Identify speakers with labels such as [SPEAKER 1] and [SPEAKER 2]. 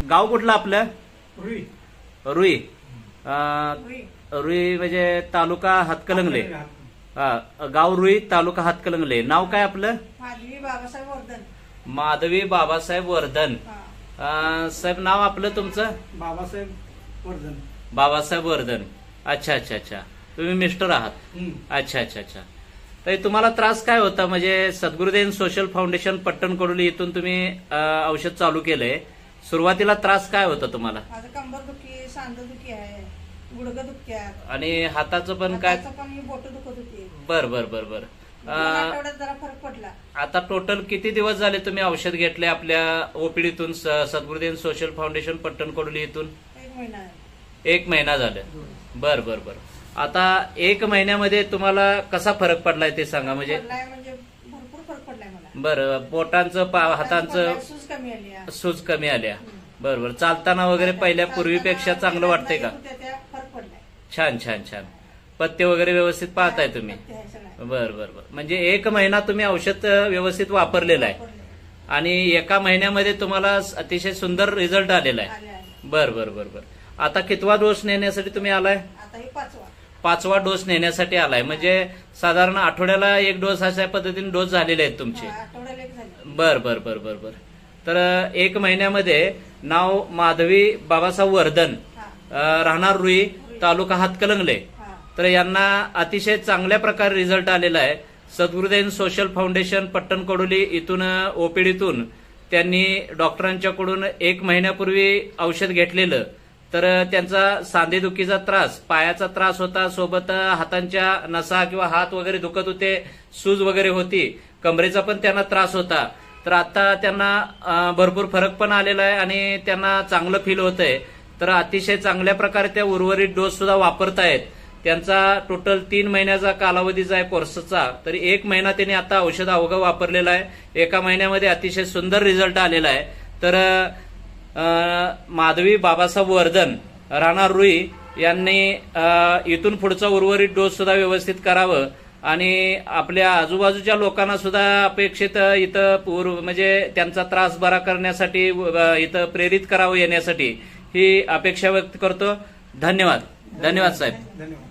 [SPEAKER 1] गाव कुठलं आपलं?
[SPEAKER 2] रुई.
[SPEAKER 1] रुई. रुई म्हणजे तालुका हातकलंगले. गाव रुई, तालुका हातकलंगले. नाव काय आपलं?
[SPEAKER 3] माधवी बाबासाहेब वर्धन.
[SPEAKER 1] माधवी बाबासाहेब वर्धन. साहेब नाव आपलं तुमचं?
[SPEAKER 2] बाबासाहेब वर्धन.
[SPEAKER 1] बाबासाहेब वर्धन. अच्छा अच्छा अच्छा. तुम्ही मिस्टर आहात? अच्छा अच्छा अच्छा. तर तुम्हाला त्रास काय होता? म्हणजे सद्गुरुदेव सोशल फाउंडेशन पट्टण कडोली इथून तुम्ही औषध चालू केलंय. सुरुवातीला त्रास काय होता तुम्हाला?
[SPEAKER 3] माझं कंबर दुखी, सांध दुखी आहे, गुडघं दुखत्यात
[SPEAKER 1] आणि हाताचं पण काय?
[SPEAKER 3] पण बोट दुखत होती.
[SPEAKER 1] बर बर बर बर.
[SPEAKER 3] आठवड्यात जरा फरक पडला.
[SPEAKER 1] आता टोटल किती दिवस झाले तुम्ही औषध घेतले आपल्या ओपीडीतून, सद्गुरुदेव सोशल फाउंडेशन पट्टण कडोली इथून?
[SPEAKER 3] 1 महिना.
[SPEAKER 1] 1 महिना झाले. बर बर बर. आता 1 महिन्यामध्ये तुम्हाला कसा फरक पडलाय ते सांगा. म्हणजे
[SPEAKER 3] भरपूर फरक पडलाय मला.
[SPEAKER 1] बरं, बोटांचं हातांचं
[SPEAKER 3] सूज कमी आली.
[SPEAKER 1] सूज कमी आल्या. बरोबर. चालताना वगैरे पहिल्या पूर्वीपेक्षा चांगलं वाटतंय का?
[SPEAKER 3] फरक पडलाय.
[SPEAKER 1] छान छान छान. पथ्य वगैरे व्यवस्थित पाहताय तुम्ही? बर बर बर. म्हणजे 1 महिना तुम्ही औषध व्यवस्थित वापरलेलं आहे आणि 1 महिन्यामध्ये तुम्हाला अतिशय सुंदर रिझल्ट आलेला आहे. बर बर बर बर. आता कितवा डोस नेण्यासाठी तुम्ही आलाय?
[SPEAKER 3] आता हे
[SPEAKER 1] 5वा डोस नेण्यासाठी आलाय. म्हणजे साधारण आठवड्याला 1 डोस अशा पद्धतीने डोस झालेले आहेत तुमचे? बर बर बर बर बर. तर 1 महिन्यामध्ये नाव माधवी बाबासाहेब वर्धन, राहणार रुई, तालुका हातकलंगले. तर यांना अतिशय चांगल्या प्रकारे रिझल्ट आलेला आहे. सद्गुरुदेव सोशल फाउंडेशन पट्टण कडोली इथून ओपीडीतून त्यांनी डॉक्टरांच्याकडून 1 महिन्यापूर्वी औषध घेतलेलं. तर त्यांचा सांधेदुखीचा त्रास, पायाचा त्रास होता, सोबत हातांच्या नसा किंवा हात वगैरे दुखत होते, सूज वगैरे होती, कमरेचा पण त्यांना त्रास होता. तर आता त्यांना भरपूर फरक पण आलेला आहे आणि त्यांना चांगलं फील होतंय. तर अतिशय चांगल्या प्रकारे त्या उर्वरित डोस सुद्धा वापरतायत. त्यांचा टोटल 3 महिन्याचा कालावधीचा आहे कोर्सचा. तरी 1 महिना त्यांनी आता औषध अवघं वापरलेलं आहे. 1 महिन्यामध्ये अतिशय सुंदर रिझल्ट आलेला आहे. तर माधवी बाबासाहेब वर्धन, राहणार रुई यांनी इथून पुढचा उर्वरित डोस सुद्धा व्यवस्थित करावं आणि आपल्या आजूबाजूच्या लोकांना सुद्धा अपेक्षित इथं म्हणजे त्यांचा त्रास बरा करण्यासाठी इथं प्रेरित करावं येण्यासाठी ही अपेक्षा व्यक्त करतो. धन्यवाद. धन्यवाद साहेब.
[SPEAKER 2] धन्यवाद.